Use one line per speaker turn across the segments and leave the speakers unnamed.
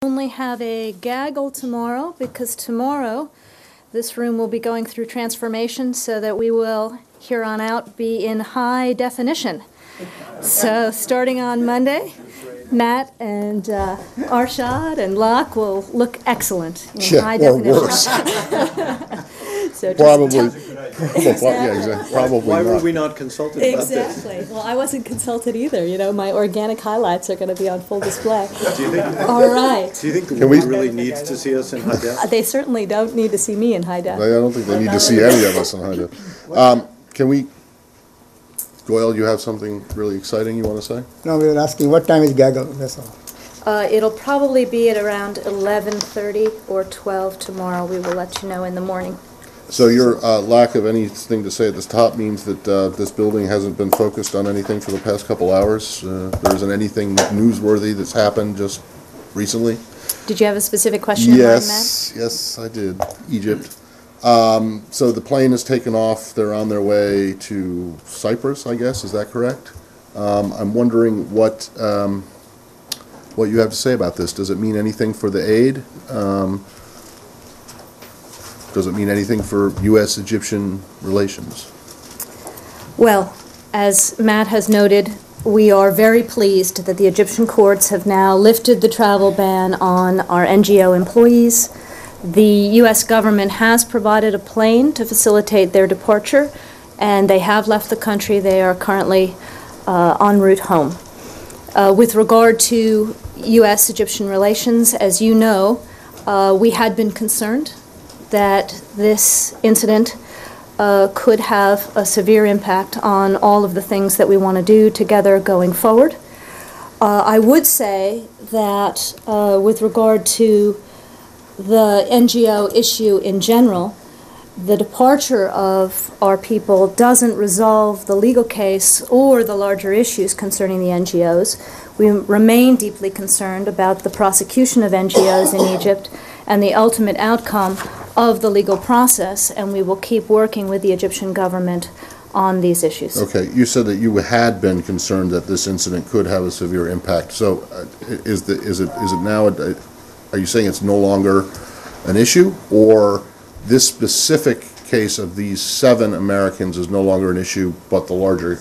Only have a gaggle tomorrow because tomorrow this room will be going through transformation so that we will here on out be in high definition. So starting on Monday, Matt and Arshad and Locke will look excellent in high definition.
Or worse.
So
Probably.
Exactly.
Probably
Why were
not.
we not consulted about this?
Exactly. Well, I wasn't consulted either. You know, my organic highlights are going to be on full display.
Do you think?
All right.
Do you think the world really needs to see us in high def?
They certainly don't need to see me in high def.
I don't think they need to see any of us in high def. Can we, Goyle, you have something really exciting you want to say?
No, we were asking what time is gaggle, that's all.
It'll probably be at around 11:30 or 12 tomorrow. We will let you know in the morning.
So your lack of anything to say at this top means that this building hasn't been focused on anything for the past couple hours? There isn't anything newsworthy that's happened just recently?
Did you have a specific question in mind, Matt?
Yes, I did. Egypt. So the plane has taken off. They're on their way to Cyprus, I guess. Is that correct? I'm wondering what you have to say about this. Does it mean anything for the aid? Does it mean anything for U.S.-Egyptian relations?
Well, as Matt has noted, we are very pleased that the Egyptian courts have now lifted the travel ban on our NGO employees. The U.S. government has provided a plane to facilitate their departure, and they have left the country. They are currently en route home. With regard to U.S.-Egyptian relations, as you know, we had been concerned that this incident could have a severe impact on all of the things that we want to do together going forward. I would say that with regard to the NGO issue in general, the departure of our people doesn't resolve the legal case or the larger issues concerning the NGOs. We remain deeply concerned about the prosecution of NGOs in Egypt and the ultimate outcome of the legal process, and we will keep working with the Egyptian government on these issues.
Okay, you said that you had been concerned that this incident could have a severe impact. So is it now, are you saying it's no longer an issue, or this specific case of these 7 Americans is no longer an issue, but the larger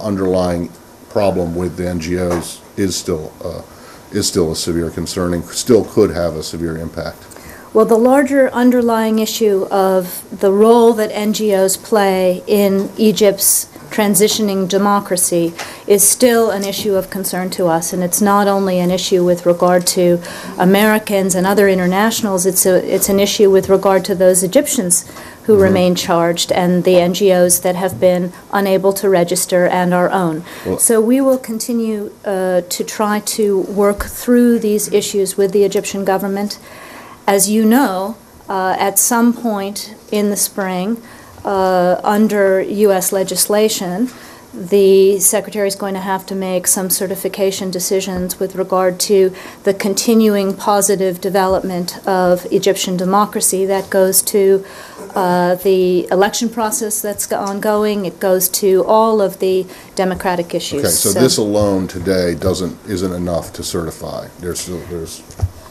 underlying problem with the NGOs is still a severe concern and still could have a severe impact?
Well, the larger underlying issue of the role that NGOs play in Egypt's transitioning democracy is still an issue of concern to us, and it's not only an issue with regard to Americans and other internationals, it's an issue with regard to those Egyptians who remain charged and the NGOs that have been unable to register and our own.
Well,
so we will continue to try to work through these issues with the Egyptian government. As you know, at some point in the spring, under U.S. legislation, the Secretary is going to have to make some certification decisions with regard to the continuing positive development of Egyptian democracy. That goes to the election process that's ongoing. It goes to all of the democratic issues.
Okay, so this alone today isn't enough to certify.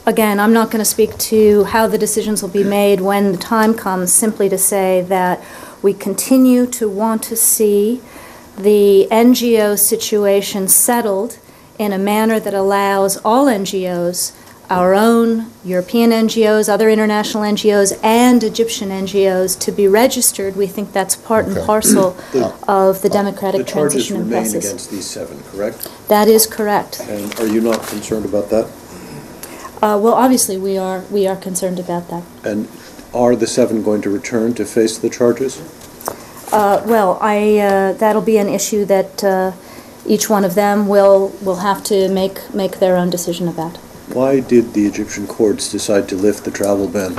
Again, I'm not going to speak to how the decisions will be made when the time comes, simply to say that we continue to want to see the NGO situation settled in a manner that allows all NGOs, our own European NGOs, other international NGOs, and Egyptian NGOs to be registered. We think that's part and parcel of the democratic transition process.
The charges remain against these 7, correct?
That is correct.
And are you not concerned about that?
Well, obviously we are concerned about that.
And are the 7 going to return to face the charges?
Well, that'll be an issue that each one of them will have to make their own decision about.
Why did the Egyptian courts decide to lift the travel ban?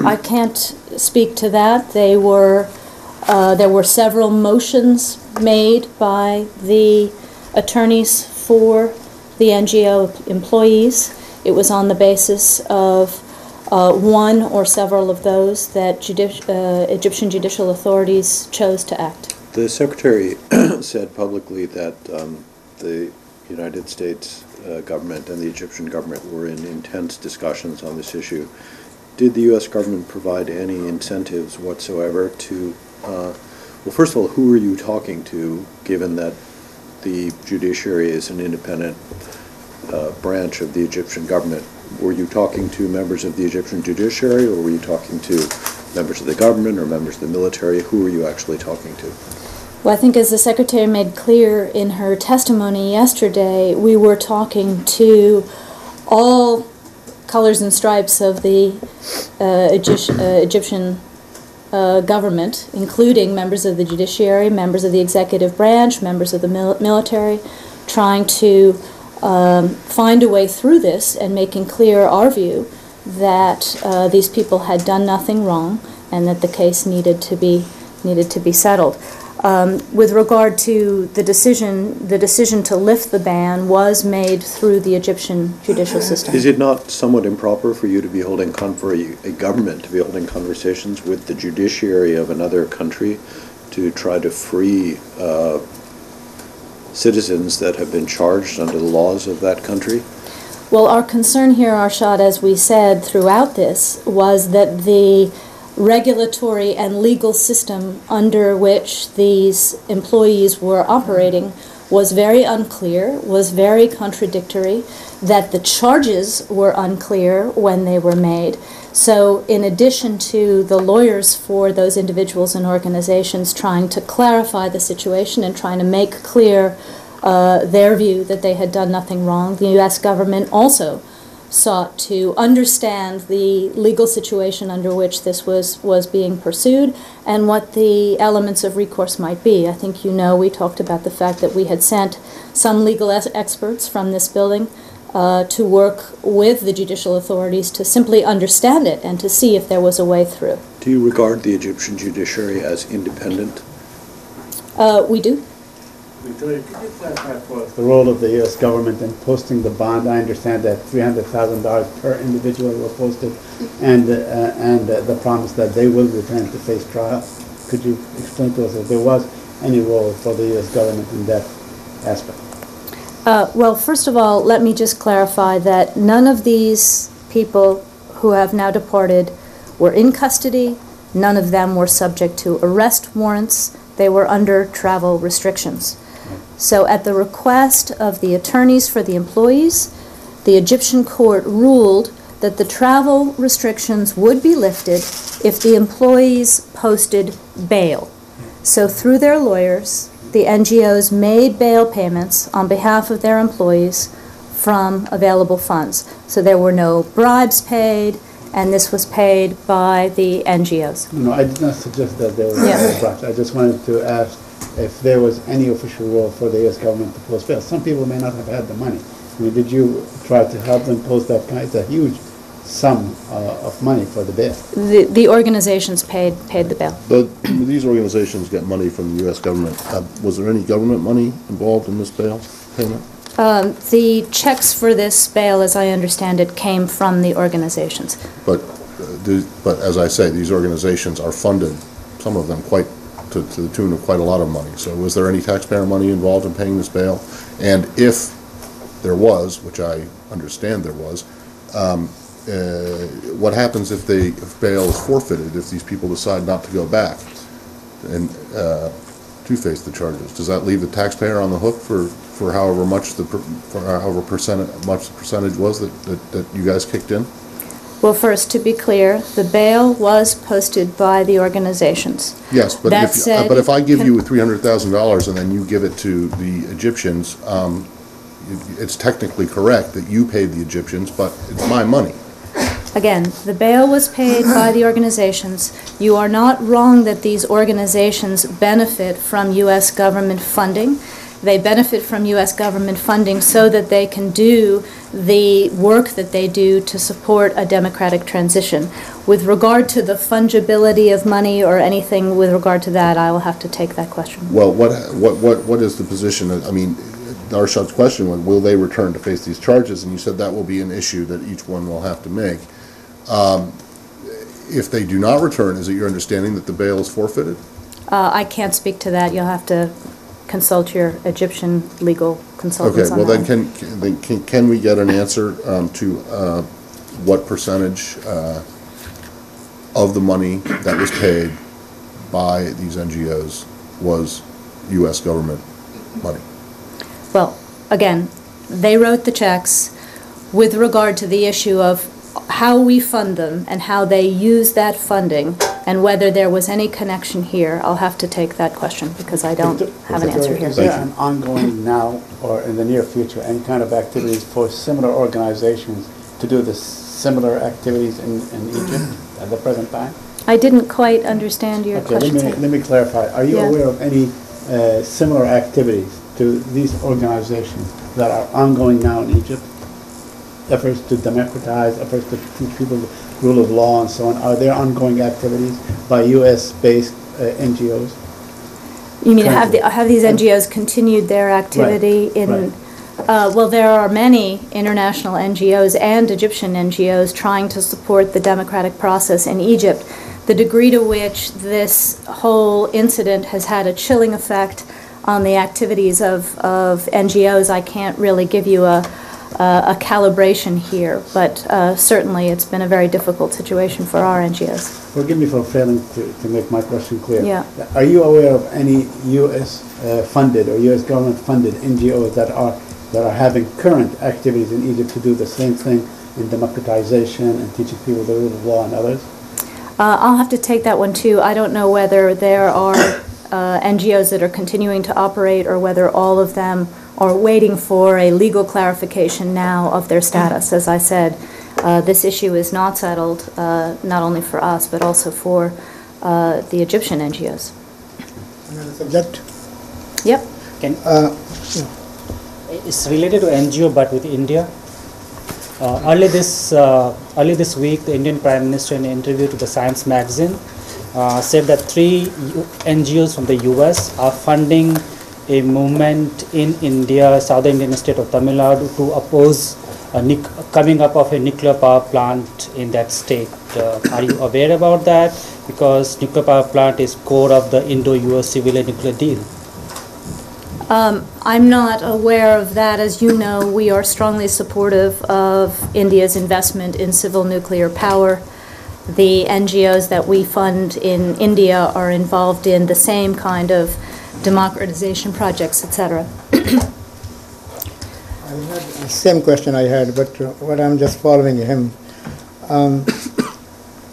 I can't speak to that. There were several motions made by the attorneys for the NGO employees. It was on the basis of one or several of those that Egyptian judicial authorities chose to act.
The Secretary said publicly that the United States government and the Egyptian government were in intense discussions on this issue. Did the U.S. government provide any incentives whatsoever to, well, first of all, who are you talking to, given that the judiciary is an independent branch of the Egyptian government? Were you talking to members of the Egyptian judiciary, or were you talking to members of the government or members of the military? Who were you actually talking to?
Well, I think as the Secretary made clear in her testimony yesterday, we were talking to all colors and stripes of the Egyptian government, including members of the judiciary, members of the executive branch, members of the military, trying to find a way through this and making clear our view that these people had done nothing wrong and that the case needed to be settled. With regard to the decision to lift the ban was made through the Egyptian judicial system.
Is it not somewhat improper for you to be holding for a government to be holding conversations with the judiciary of another country to try to free citizens that have been charged under the laws of that country?
Well, our concern here, Arshad, as we said throughout this, was that the regulatory and legal system under which these employees were operating was very unclear, was very contradictory, that the charges were unclear when they were made. So in addition to the lawyers for those individuals and organizations trying to clarify the situation and trying to make clear their view that they had done nothing wrong, the U.S. government also sought to understand the legal situation under which this was being pursued and what the elements of recourse might be. I think you know we talked about the fact that we had sent some legal experts from this building to work with the judicial authorities to simply understand it and to see if there was a way through.
Do you regard the Egyptian judiciary as independent?
We do.
Victoria, could you clarify for us the role of the U.S. government in posting the bond? I understand that $300,000 per individual were posted, and the promise that they will return to face trial. Could you explain to us if there was any role for the U.S. government in that aspect?
Well, first of all, let me just clarify that none of these people who have now departed were in custody. None of them were subject to arrest warrants. They were under travel restrictions. So at the request of the attorneys for the employees, the Egyptian court ruled that the travel restrictions would be lifted if the employees posted bail. So through their lawyers, the NGOs made bail payments on behalf of their employees from available funds. So there were no bribes paid, and this was paid by the NGOs.
No, I did not suggest that there was no bribes. I just wanted to ask if there was any official role for the U.S. government to post bail. Some people may not have had the money. I mean, did you try to help them post that kind? It's a huge sum of money for the bail.
The organizations paid the bail.
But these organizations get money from the U.S. government. Was there any government money involved in this bail payment?
The checks for this bail, as I understand it, came from the organizations.
But as I say, these organizations are funded, some of them quite to the tune of quite a lot of money. So was there any taxpayer money involved in paying this bail? And if there was, which I understand there was, what happens if bail is forfeited, if these people decide not to go back and to face the charges? Does that leave the taxpayer on the hook for however much the percentage was that you guys kicked in?
Well, first, to be clear, the bail was posted by the organizations.
Yes, but if I give you $300,000 and then you give it to the Egyptians, it's technically correct that you paid the Egyptians, but it's my money.
Again, the bail was paid by the organizations. You are not wrong that these organizations benefit from U.S. government funding. They benefit from U.S. government funding so that they can do the work that they do to support a democratic transition. With regard to the fungibility of money or anything with regard to that, I will have to take that question.
Well, what is the position? I mean, Arshad's question was, will they return to face these charges? And you said that will be an issue that each one will have to make. If they do not return, is it your understanding that the bail is forfeited?
I can't speak to that. You'll have to consult your Egyptian legal
Okay,
consultants on
well
that.
then can we get an answer to what percentage of the money that was paid by these NGOs was U.S. government money?
Well, again, they wrote the checks with regard to the issue of how we fund them and how they use that funding and whether there was any connection here. I'll have to take that question because I don't have an answer here.
Is there an ongoing now or in the near future any kind of activities for similar organizations to do the similar activities in Egypt at the present time?
I didn't quite understand your
Okay,
question.
let me clarify. Are you
Yeah.
aware of any similar activities to these organizations that are ongoing now in Egypt? Efforts to democratize, efforts to teach people the rule of law and so on. Are there ongoing activities by U.S.-based NGOs?
You mean have these NGOs continued their activity in?
right.
Well, there are many international NGOs and Egyptian NGOs trying to support the democratic process in Egypt. The degree to which this whole incident has had a chilling effect on the activities of NGOs, I can't really give you a calibration here, but certainly it's been a very difficult situation for our NGOs.
Forgive me for failing to make my question clear.
Yeah.
Are you aware of any U.S. funded or U.S. government funded NGOs that are having current activities in Egypt to do the same thing in democratization and teaching people the rule of law and others?
I'll have to take that one too. I don't know whether there are NGOs that are continuing to operate or whether all of them are waiting for a legal clarification now of their status. As I said, this issue is not settled, not only for us, but also for the Egyptian NGOs.
Another subject?
Yep.
It's related to NGO, but with India. Early this week, the Indian Prime Minister, in an interview to the Science magazine, said that 3 NGOs from the US are funding a movement in India, southern Indian state of Tamil Nadu, to oppose coming up of a nuclear power plant in that state. Are you aware about that? Because nuclear power plant is core of the Indo-US civil and nuclear deal.
I'm not aware of that. As you know, we are strongly supportive of India's investment in civil nuclear power. The NGOs that we fund in India are involved in the same kind of democratization projects, etc.
The same question I had, but what I'm just following him.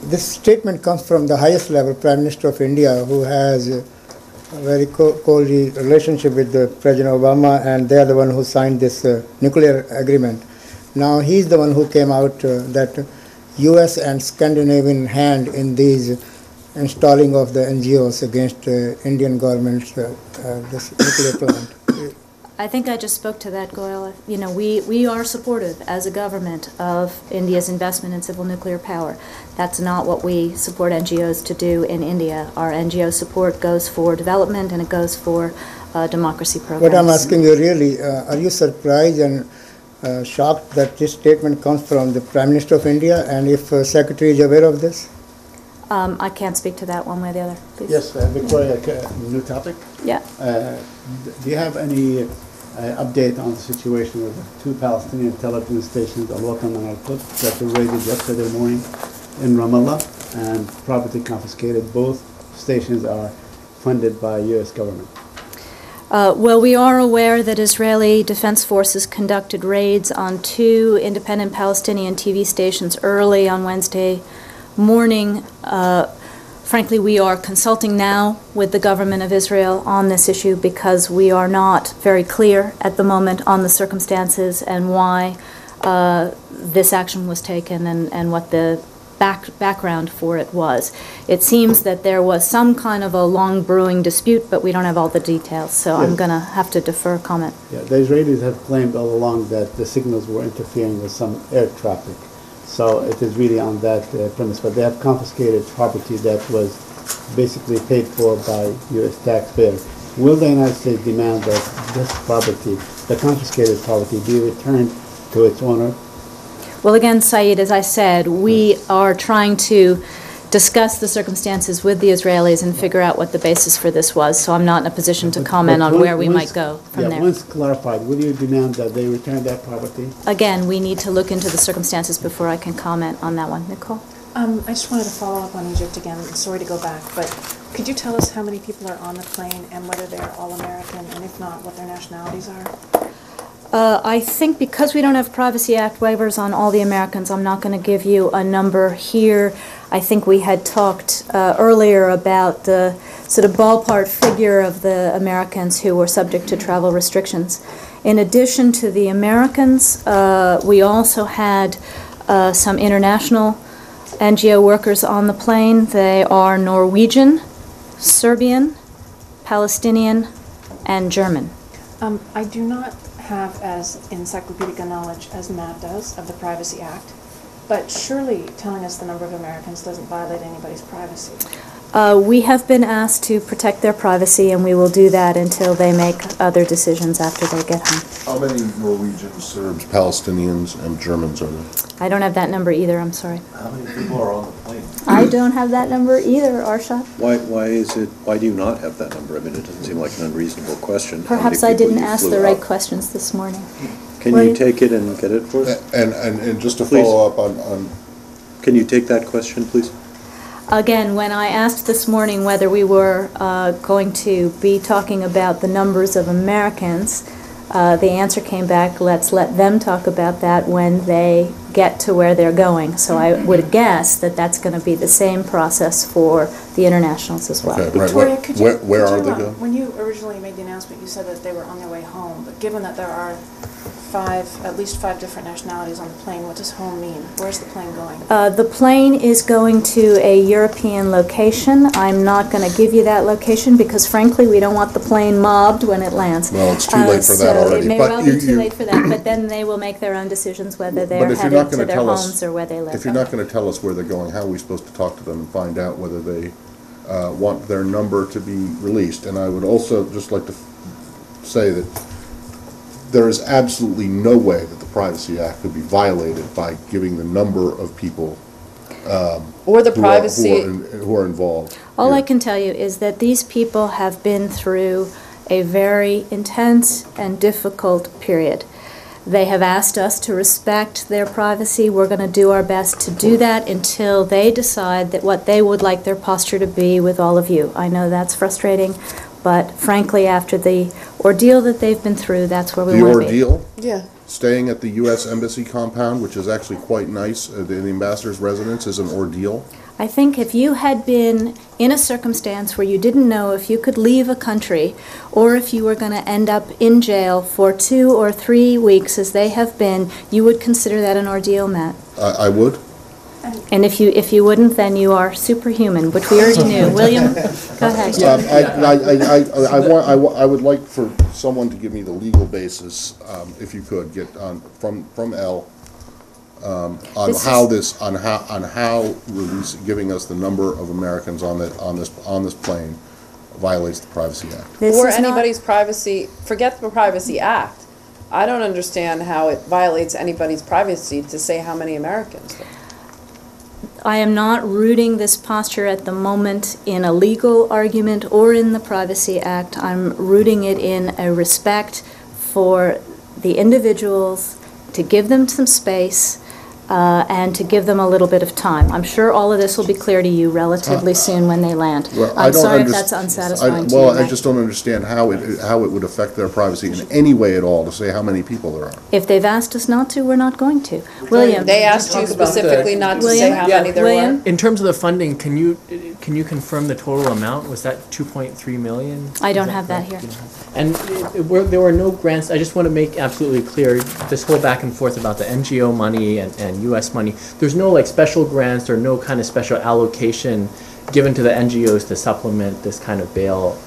This statement comes from the highest level, Prime Minister of India, who has a very cozy relationship with the President Obama, and they are the one who signed this nuclear agreement. Now he's the one who came out that U.S. and Scandinavian hand in these installing of the NGOs against Indian government's this nuclear plant.
I think I just spoke to that, Goyal. You know, we are supportive as a government of India's investment in civil nuclear power. That's not what we support NGOs to do in India. Our NGO support goes for development and it goes for democracy programs.
What I'm asking you really, are you surprised and shocked that this statement comes from the Prime Minister of India, and if Secretary is aware of this?
I can't speak to that one way or the other, please.
Yes, Victoria, new topic.
Yeah.
Do you have any update on the situation with the 2 Palestinian television stations, Al-Watan and Al-Quds, that were raided yesterday morning in Ramallah and property confiscated? Both stations are funded by U.S. government.
Well, we are aware that Israeli Defense Forces conducted raids on 2 independent Palestinian TV stations early on Wednesday morning. Frankly, we are consulting now with the government of Israel on this issue because we are not very clear at the moment on the circumstances and why this action was taken and what the background for it was. It seems that there was some kind of a long brewing dispute, but we don't have all the details, so
Yes.
I'm going to have to defer comment.
Yeah, the Israelis have claimed all along that the signals were interfering with some air traffic. So it is really on that premise. But they have confiscated property that was basically paid for by U.S. taxpayers. Will the United States demand that this property, the confiscated property, be returned to its owner?
Well, again, Saeed, as I said, we are trying to discuss the circumstances with the Israelis and figure out what the basis for this was. So I'm not in a position to comment on where we might go from there.
Once clarified, will you demand that they return that property?
Again, we need to look into the circumstances before I can comment on that one. Nicole?
I just wanted to follow up on Egypt again. Sorry to go back, but could you tell us how many people are on the plane and whether they're all American, and if not, what their nationalities are?
I think because we don't have Privacy Act waivers on all the Americans, I'm not going to give you a number here. I think we had talked earlier about the sort of ballpark figure of the Americans who were subject to travel restrictions. In addition to the Americans, we also had some international NGO workers on the plane. They are Norwegian, Serbian, Palestinian, and German.
I do not have as encyclopedic a knowledge as Matt does of the Privacy Act, but surely telling us the number of Americans doesn't violate anybody's privacy.
We have been asked to protect their privacy, and we will do that until they make other decisions after they get home.
How many Norwegians, Serbs, Palestinians, and Germans are there?
I don't have that number either, I'm sorry.
How many people are on the plane?
I don't have that number either, Arshad.
Why do you not have that number? I mean, it doesn't seem like an unreasonable question. How many
Perhaps I
people
didn't
you
ask
flew
the right
up?
questions this morning.
Can
Well,
you take it and get it for us?
And just to
Please.
follow up on
Can you take that question, please?
Again, when I asked this morning whether we were going to be talking about the numbers of Americans, the answer came back, let's let them talk about that when they get to where they're going. So I would guess that that's going to be the same process for the internationals as well.
Okay. Right,
Victoria, could you,
where are they going?
when you originally made the announcement, you said that they were on their way home, but given that there are at least five different nationalities on the plane, what does home mean? Where's the plane going?
The plane is going to a European location. I'm not going to give you that location because, frankly, we don't want the plane mobbed when it lands.
Well, it's too late for that
so
already.
It may
But
well be too late for that, but then they will make their own decisions whether
But
they're
if you're
headed
not
to
going to
their
tell
homes
us,
or where they live.
if you're not going to tell us where they're going, how are we supposed to talk to them and find out whether they want their number to be released? And I would also just like to say that there is absolutely no way that the Privacy Act could be violated by giving the number of people
Or the privacy.
who are involved.
All I
here.
can tell you is that these people have been through a very intense and difficult period. They have asked us to respect their privacy. We're going to do our best to do that until they decide that what they would like their posture to be with all of you. I know that's frustrating, but frankly, after the ordeal that they've been through, that's where we
The
want to be.
ordeal,
Yeah.
staying at the U.S. Embassy compound, which is actually quite nice, the ambassador's residence, is an ordeal.
I think if you had been in a circumstance where you didn't know if you could leave a country or if you were going to end up in jail for 2 or 3 weeks, as they have been, you would consider that an ordeal, Matt.
I would.
And if you wouldn't, then you are superhuman, which we already knew. William, go ahead.
I would like for someone to give me the legal basis, if you could, get on from L, on how giving us the number of Americans on this plane violates the Privacy Act.
This
Or
is not-
anybody's privacy, forget the Privacy Act. I don't understand how it violates anybody's privacy to say how many Americans.
I am not rooting this posture at the moment in a legal argument or in the Privacy Act. I'm rooting it in a respect for the individuals, to give them some space, and to give them a little bit of time. I'm sure all of this will be clear to you relatively soon when they land.
Well, I
I'm
don't
sorry if
underst-
that's unsatisfying to you.
Well, I
Matt.
just don't understand how it would affect their privacy in any way at all to say how many people there are.
If they've asked us not to, we're not going to. William?
They asked you
talk about
specifically
the-
not to say
William?
how
Yeah.
many there
William?
were.
In terms of the funding, can you confirm the total amount? Was that 2.3 million?
I don't
Is
have that
correct?
here.
And there were no grants. I just want to make absolutely clear this whole back and forth about the NGO money and U.S. money. There's no like special grants or no kind of special allocation given to the NGOs to supplement this kind of bail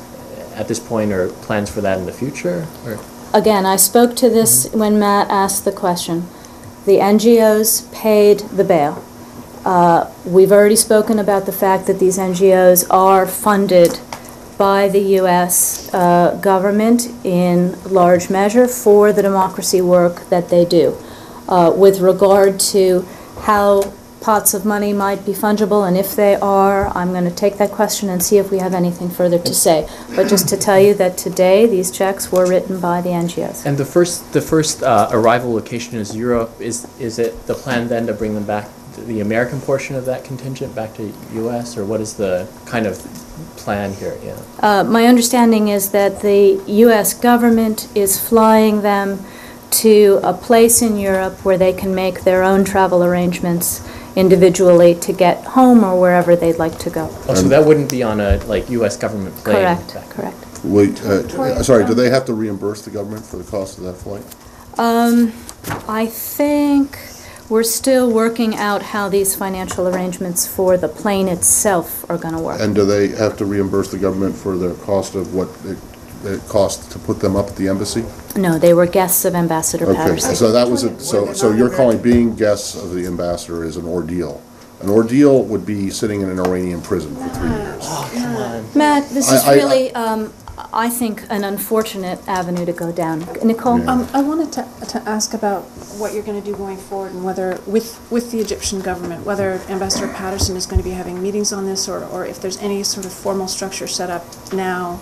at this point, or plans for that in the future? Or?
Again, I spoke to this when Matt asked the question. The NGOs paid the bail. We've already spoken about the fact that these NGOs are funded by the U.S. Government in large measure for the democracy work that they do. With regard to how pots of money might be fungible, and if they are, I'm going to take that question and see if we have anything further to say. But just to tell you that today, these checks were written by the NGOs.
And the first arrival location is Europe. Is it the plan then to bring them back, the American portion of that contingent back to U.S., or what is the kind of plan here? Yeah.
My understanding is that the U.S. government is flying them to a place in Europe where they can make their own travel arrangements individually to get home or wherever they'd like to go.
Oh, so that wouldn't be on a U.S. government plane?
Correct, correct.
Wait, sorry, do they have to reimburse the government for the cost of that flight?
I think we're still working out how these financial arrangements for the plane itself are going to work.
And do they have to reimburse the government for the cost of what it cost to put them up at the embassy?
No, they were guests of Ambassador Patterson.
Okay, so that was it. So you're calling being guests of the ambassador is an ordeal. An ordeal would be sitting in an Iranian prison for 3 years.
Oh, come on.
Matt, this is really, I think, an unfortunate avenue to go down. Nicole?
Yeah.
I wanted to ask about what you're going to do going forward, and whether, with the Egyptian government, whether Ambassador Patterson is going to be having meetings on this, or if there's any sort of formal structure set up now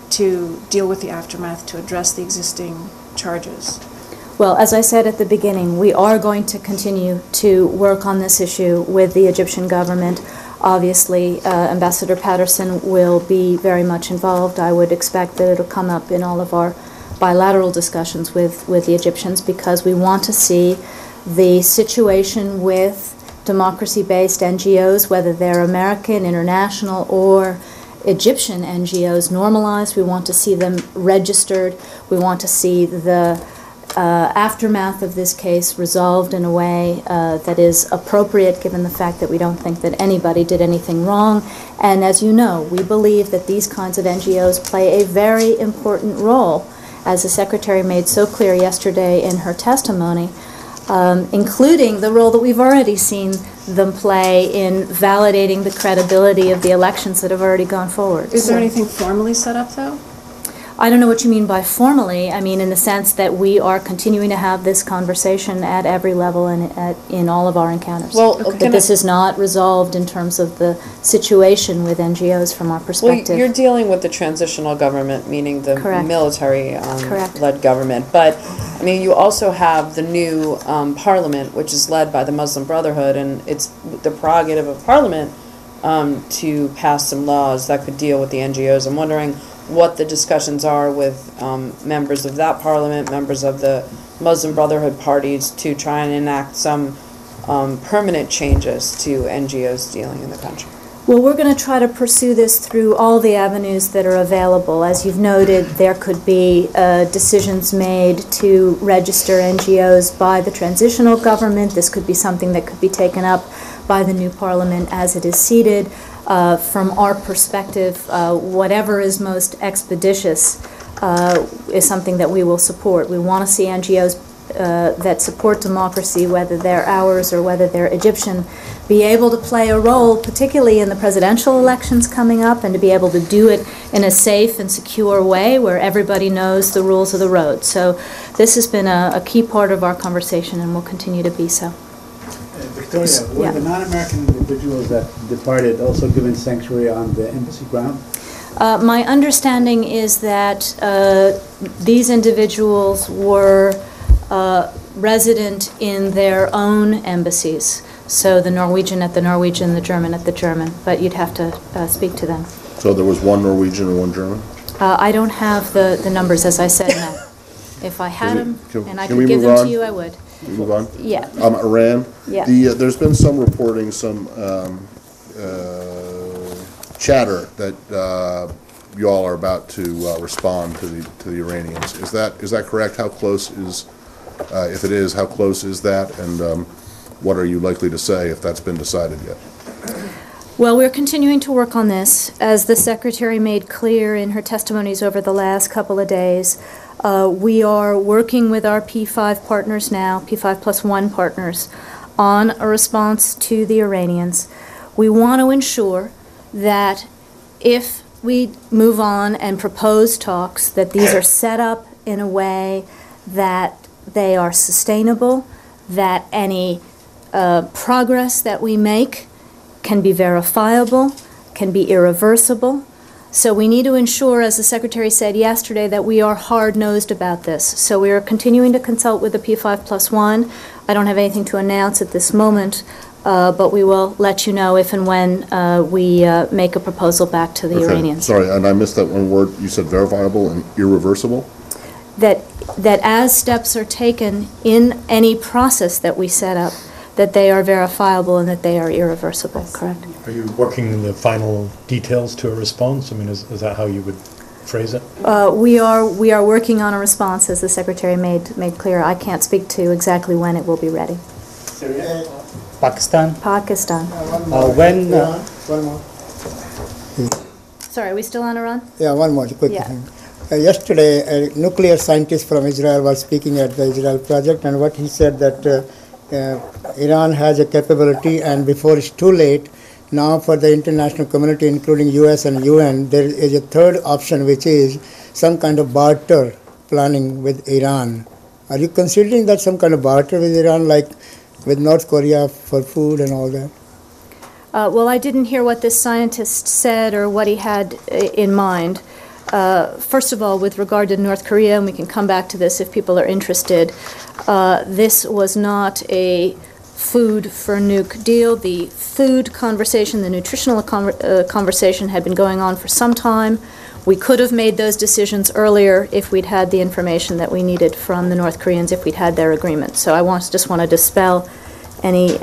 to deal with the aftermath, to address the existing charges.
Well, as I said at the beginning, we are going to continue to work on this issue with the Egyptian government. Obviously, Ambassador Patterson will be very much involved. I would expect that it'll come up in all of our bilateral discussions with the Egyptians, because we want to see the situation with democracy-based NGOs, whether they're American, international, or Egyptian NGOs, normalized. We want to see them registered. We want to see the aftermath of this case resolved in a way that is appropriate, given the fact that we don't think that anybody did anything wrong. And as you know, we believe that these kinds of NGOs play a very important role, as the Secretary made so clear yesterday in her testimony, including the role that we've already seen them play in validating the credibility of the elections that have already gone forward.
Is there anything formally set up, though?
I don't know what you mean by formally. I mean in the sense that we are continuing to have this conversation at every level and in all of our encounters.
Well,
That this is not resolved in terms of the situation with NGOs from our perspective.
Well, you're dealing with the transitional government, meaning the
Correct.
military-led government. But, I mean, you also have the new parliament, which is led by the Muslim Brotherhood, and it's the prerogative of parliament to pass some laws that could deal with the NGOs. I'm wondering what the discussions are with members of that parliament, members of the Muslim Brotherhood parties, to try and enact some permanent changes to NGOs dealing in the country.
Well, we're going to try to pursue this through all the avenues that are available. As you've noted, there could be decisions made to register NGOs by the transitional government. This could be something that could be taken up by the new parliament as it is seated. From our perspective, whatever is most expeditious is something that we will support. We want to see NGOs that support democracy, whether they're ours or whether they're Egyptian, be able to play a role, particularly in the presidential elections coming up, and to be able to do it in a safe and secure way where everybody knows the rules of the road. So this has been a key part of our conversation and will continue to be so.
Victoria, were the non-American individuals that departed also given sanctuary on the embassy ground?
My understanding is that these individuals were resident in their own embassies. So the Norwegian at the Norwegian, the German at the German, but you'd have to speak to them.
So there was one Norwegian and one German?
I don't have the numbers, as I said, Matt. If I had them and I
can
could
we
give
move
them
on?
to you, I would.
Move on?
Yeah.
Iran?
Yeah.
There's been some reporting, some chatter that you all are about to respond to the Iranians. Is that correct? How close is, if it is, how close is that? And what are you likely to say if that's been decided yet?
Well, we're continuing to work on this. As the Secretary made clear in her testimonies over the last couple of days, we are working with our P5 partners now, P5+1 partners, on a response to the Iranians. We want to ensure that if we move on and propose talks, that these are set up in a way that they are sustainable, that any progress that we make can be verifiable, can be irreversible. So we need to ensure, as the Secretary said yesterday, that we are hard-nosed about this. So we are continuing to consult with the P5+1. I don't have anything to announce at this moment, but we will let you know if and when we make a proposal back to the
Okay.
Iranians.
Sorry, and I missed that one word. You said verifiable and irreversible?
That as steps are taken in any process that we set up, that they are verifiable and that they are irreversible, correct?
Are you working the final details to a response? I mean, is that how you would phrase it?
We are working on a response, as the Secretary made clear. I can't speak to exactly when it will be ready.
Syria? Pakistan?
Pakistan.
When?
One more.
Sorry, are we still on Iran?
Yeah, one more quick
Yeah.
thing. Yesterday, a nuclear scientist from Israel was speaking at the Israel project, and what he said that Iran has a capability, and before it's too late, now for the international community, including US and UN, there is a third option, which is some kind of barter planning with Iran. Are you considering that some kind of barter with Iran, like with North Korea for food and all that?
Well, I didn't hear what this scientist said or what he had in mind. First of all, with regard to North Korea, and we can come back to this if people are interested, this was not a food for nuke deal. The food conversation, the nutritional conversation had been going on for some time. We could have made those decisions earlier if we'd had the information that we needed from the North Koreans, if we'd had their agreement. So I just want to dispel any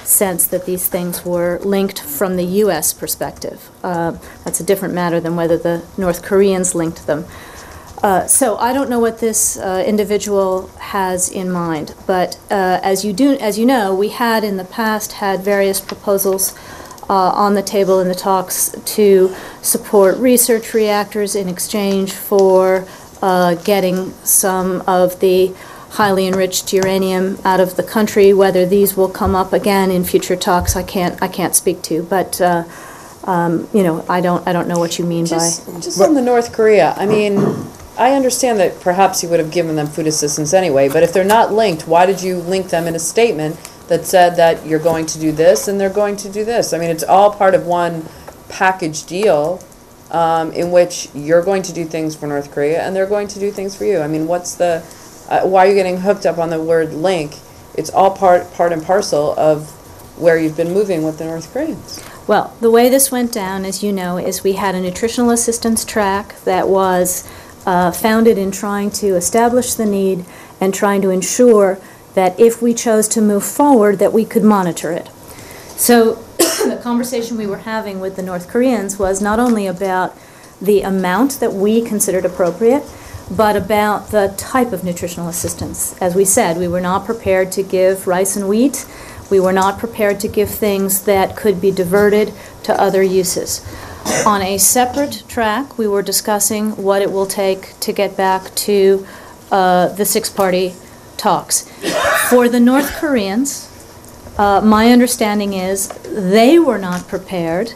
sense that these things were linked from the U.S. perspective. That's a different matter than whether the North Koreans linked them. So I don't know what this individual has in mind, but as you know, we had in the past had various proposals on the table in the talks to support research reactors in exchange for getting some of the highly enriched uranium out of the country. Whether these will come up again in future talks, I can't speak to. But I don't know what you mean by.
Just on the North Korea, I mean, I understand that perhaps you would have given them food assistance anyway, but if they're not linked, why did you link them in a statement that said that you're going to do this and they're going to do this? I mean, it's all part of one package deal in which you're going to do things for North Korea and they're going to do things for you. I mean, what's the why are you getting hooked up on the word link? It's all part and parcel of where you've been moving with the North Koreans.
Well, the way this went down, as you know, is we had a nutritional assistance track that was founded in trying to establish the need and trying to ensure that if we chose to move forward, that we could monitor it. So the conversation we were having with the North Koreans was not only about the amount that we considered appropriate, but about the type of nutritional assistance. As we said, we were not prepared to give rice and wheat. We were not prepared to give things that could be diverted to other uses. On a separate track, we were discussing what it will take to get back to the six-party talks. For the North Koreans, my understanding is they were not prepared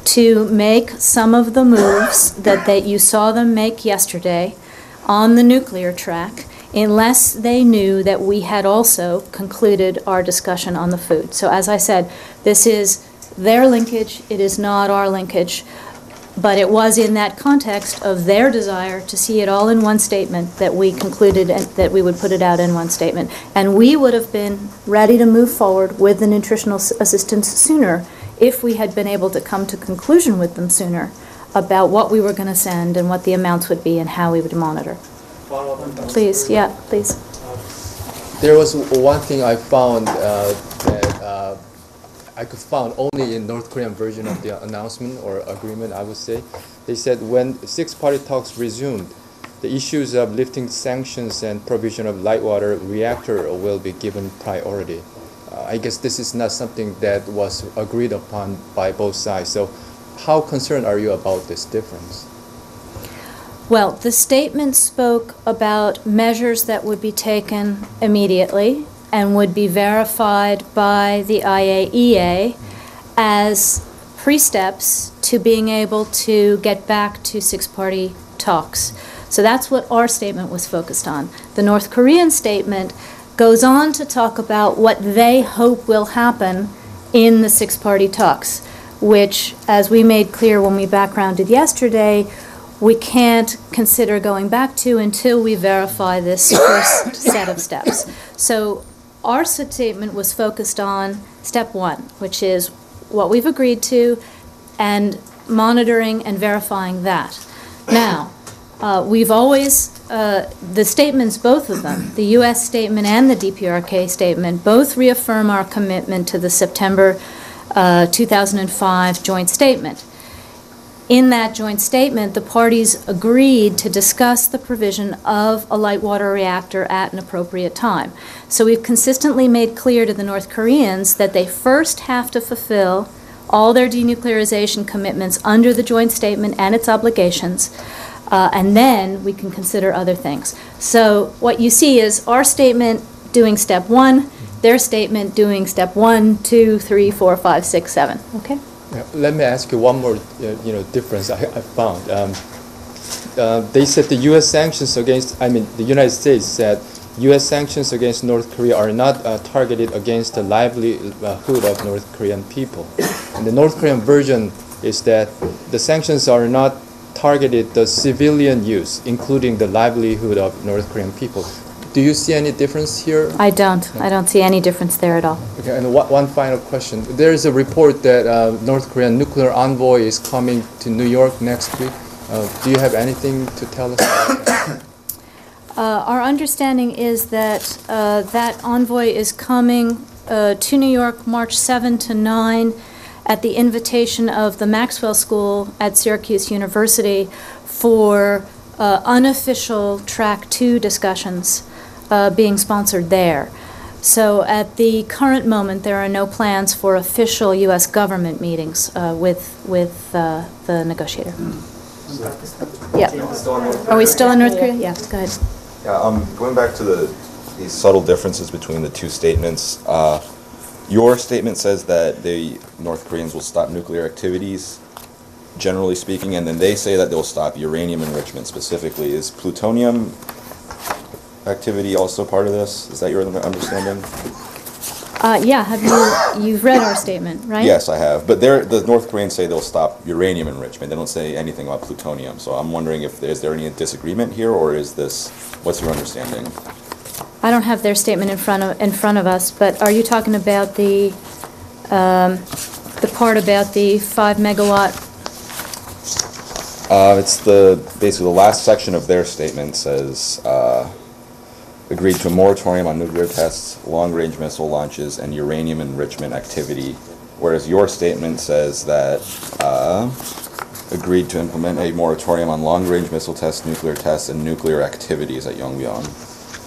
to make some of the moves that you saw them make yesterday on the nuclear track unless they knew that we had also concluded our discussion on the food. So as I said, this is their linkage, it is not our linkage, but it was in that context of their desire to see it all in one statement that we concluded that we would put it out in one statement. And we would have been ready to move forward with the nutritional assistance sooner if we had been able to come to conclusion with them sooner about what we were going to send and what the amounts would be and how we would monitor. Please, yeah, please.
There was one thing I found that I could find only in North Korean version of the announcement or agreement, I would say. They said when six-party talks resumed, the issues of lifting sanctions and provision of light water reactor will be given priority. I guess this is not something that was agreed upon by both sides. So how concerned are you about this difference?
Well, the statement spoke about measures that would be taken immediately and would be verified by the IAEA as pre-steps to being able to get back to six-party talks. So that's what our statement was focused on. The North Korean statement goes on to talk about what they hope will happen in the six-party talks, which, as we made clear when we backgrounded yesterday, we can't consider going back to until we verify this first set of steps. So our statement was focused on step one, which is what we've agreed to and monitoring and verifying that. Now, we've always, the statements, both of them, the U.S. statement and the DPRK statement, both reaffirm our commitment to the September 2005 joint statement. In that joint statement, the parties agreed to discuss the provision of a light water reactor at an appropriate time. So we've consistently made clear to the North Koreans that they first have to fulfill all their denuclearization commitments under the joint statement and its obligations, and then we can consider other things. So what you see is our statement doing step one, their statement doing step 1, 2, 3, 4, 5, 6, 7. Okay?
Yeah, let me ask you one more, difference I found. They said the U.S. sanctions against, the United States said U.S. sanctions against North Korea are not targeted against the livelihood of North Korean people. And the North Korean version is that the sanctions are not targeted the civilian use, including the livelihood of North Korean people. Do you see any difference here?
I don't. I don't see any difference there at all.
Okay, and one final question. There is a report that North Korean nuclear envoy is coming to New York next week. Do you have anything to tell us about that?
Our understanding is that that envoy is coming to New York March 7 to 9 at the invitation of the Maxwell School at Syracuse University for unofficial Track 2 discussions being sponsored there. So at the current moment, there are no plans for official U.S. government meetings with the negotiator. Yeah. Are we still in North Korea? Yeah, go ahead.
Yeah, going back to these subtle differences between the two statements, your statement says that the North Koreans will stop nuclear activities, generally speaking, and then they say that they'll stop uranium enrichment specifically. Is plutonium activity also part of this? Is that your understanding?
Yeah, you've read our statement, right?
Yes, I have. But the North Koreans say they'll stop uranium enrichment. They don't say anything about plutonium. So I'm wondering if is there any disagreement here, or is this, what's your understanding?
I don't have their statement in front of us, but are you talking about the part about the 5 megawatt?
It's basically the last section of their statement says, agreed to a moratorium on nuclear tests, long-range missile launches, and uranium enrichment activity, whereas your statement says that agreed to implement a moratorium on long-range missile tests, nuclear tests, and nuclear activities at Yongbyon.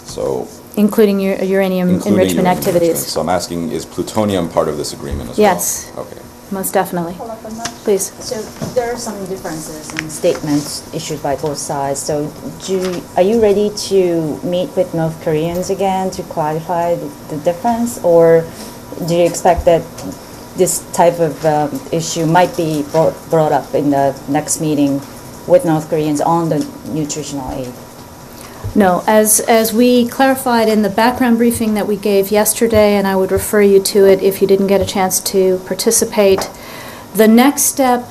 So,
including uranium enrichment activities.
So I'm asking, is plutonium part of this agreement as
yes.
well? Yes. Okay.
Most definitely. Please.
So there are some differences in statements issued by both sides. So are you ready to meet with North Koreans again to clarify the difference? Or do you expect that this type of issue might be brought up in the next meeting with North Koreans on the nutritional aid?
No, as we clarified in the background briefing that we gave yesterday, and I would refer you to it if you didn't get a chance to participate, the next step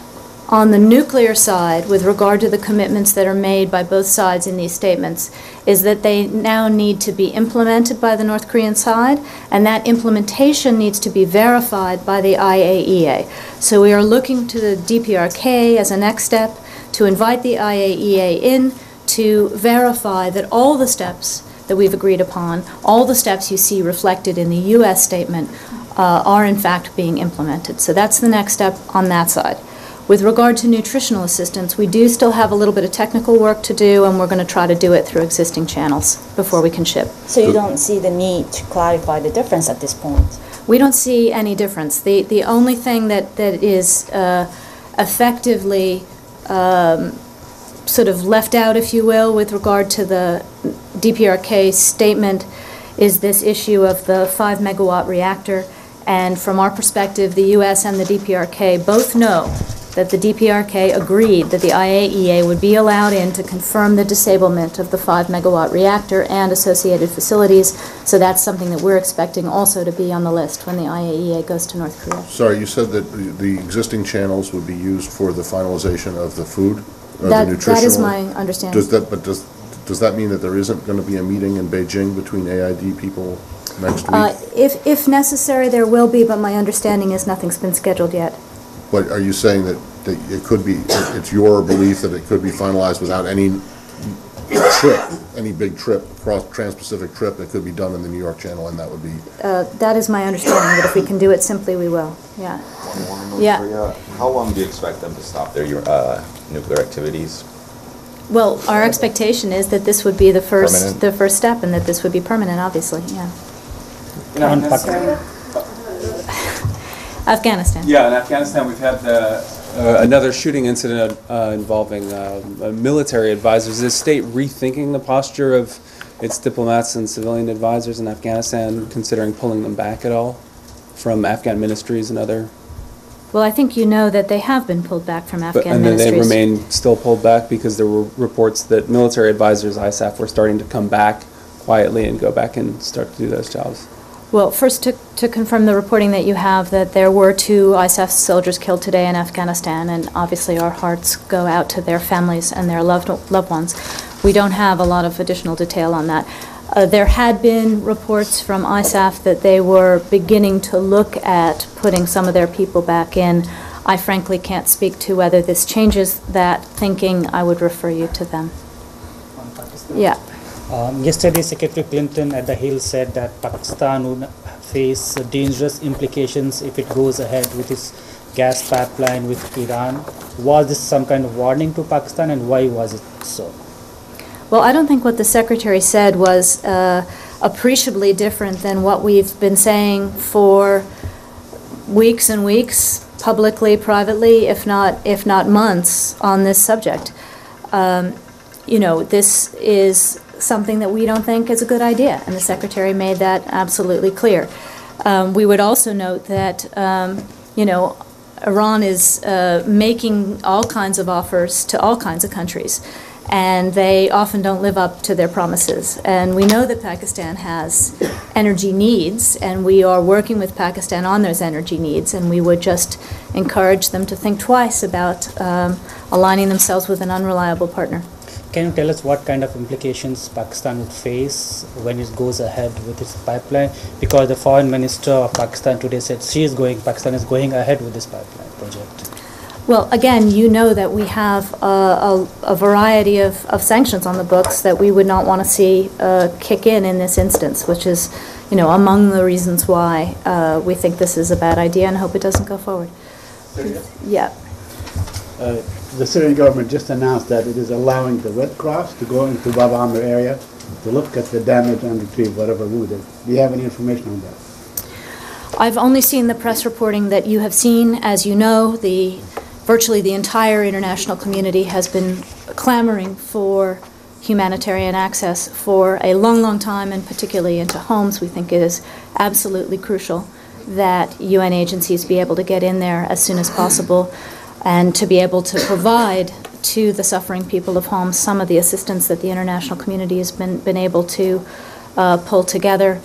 on the nuclear side with regard to the commitments that are made by both sides in these statements is that they now need to be implemented by the North Korean side, and that implementation needs to be verified by the IAEA. So we are looking to the DPRK as a next step to invite the IAEA in to verify that all the steps that we've agreed upon, all the steps you see reflected in the U.S. statement, are in fact being implemented. So that's the next step on that side. With regard to nutritional assistance, we do still have a little bit of technical work to do, and we're going to try to do it through existing channels before we can ship.
So you don't see the need to clarify the difference at this point?
We don't see any difference. The only thing that is effectively sort of left out, if you will, with regard to the DPRK statement is this issue of the 5 megawatt reactor. And from our perspective, the U.S. and the DPRK both know that the DPRK agreed that the IAEA would be allowed in to confirm the disablement of the 5-megawatt reactor and associated facilities. So that's something that we're expecting also to be on the list when the IAEA goes to North Korea.
Sorry, you said that the existing channels would be used for the finalization of the food, the nutritional?
That is my understanding.
Does that mean that there isn't going to be a meeting in Beijing between AID people next week?
If necessary, there will be, but my understanding is nothing's been scheduled yet.
But are you saying that it could be, it's your belief that it could be finalized without any trip, any big trip, trans-Pacific trip that could be done in the New York Channel, and that would be?
That is my understanding, but if we can do it simply, we will, yeah. Yeah.
How long do you expect them to stop their nuclear activities?
Well, our expectation is that this would be the first step, and that this would be permanent, obviously, yeah. Afghanistan.
Yeah, in Afghanistan we've had another shooting incident involving military advisors. Is the state rethinking the posture of its diplomats and civilian advisors in Afghanistan, considering pulling them back at all from Afghan ministries and other?
Well, I think you know that they have been pulled back from Afghan
and then
ministries.
they remain still pulled back because there were reports that military advisors, ISAF, were starting to come back quietly and go back and start to do those jobs.
Well, first to confirm the reporting that you have, that there were 2 ISAF soldiers killed today in Afghanistan, and obviously our hearts go out to their families and their loved ones. We don't have a lot of additional detail on that. There had been reports from ISAF that they were beginning to look at putting some of their people back in. I frankly can't speak to whether this changes that thinking. I would refer you to them. Yeah.
Yesterday, Secretary Clinton at the Hill said that Pakistan would face dangerous implications if it goes ahead with its gas pipeline with Iran. Was this some kind of warning to Pakistan, and why was it so?
Well, I don't think what the Secretary said was appreciably different than what we've been saying for weeks and weeks, publicly, privately, if not months, on this subject. You know, this is something that we don't think is a good idea, and the Secretary made that absolutely clear. We would also note that, you know, Iran is making all kinds of offers to all kinds of countries, and they often don't live up to their promises. And we know that Pakistan has energy needs, and we are working with Pakistan on those energy needs, and we would just encourage them to think twice about aligning themselves with an unreliable partner.
Can you tell us what kind of implications Pakistan would face when it goes ahead with its pipeline? Because the foreign minister of Pakistan today said Pakistan is going ahead with this pipeline project.
Well, again, you know that we have a variety of sanctions on the books that we would not want to see kick in this instance, which is, you know, among the reasons why we think this is a bad idea and hope it doesn't go forward. Yeah.
The Syrian government just announced that it is allowing the Red Cross to go into Bab Amr area to look at the damage and retrieve whatever wounded. Do you have any information on that?
I've only seen the press reporting that you have seen. As you know, virtually the entire international community has been clamoring for humanitarian access for a long, long time, and particularly into homes. We think it is absolutely crucial that UN agencies be able to get in there as soon as possible and to be able to provide to the suffering people of Homs some of the assistance that the international community has been able to pull together.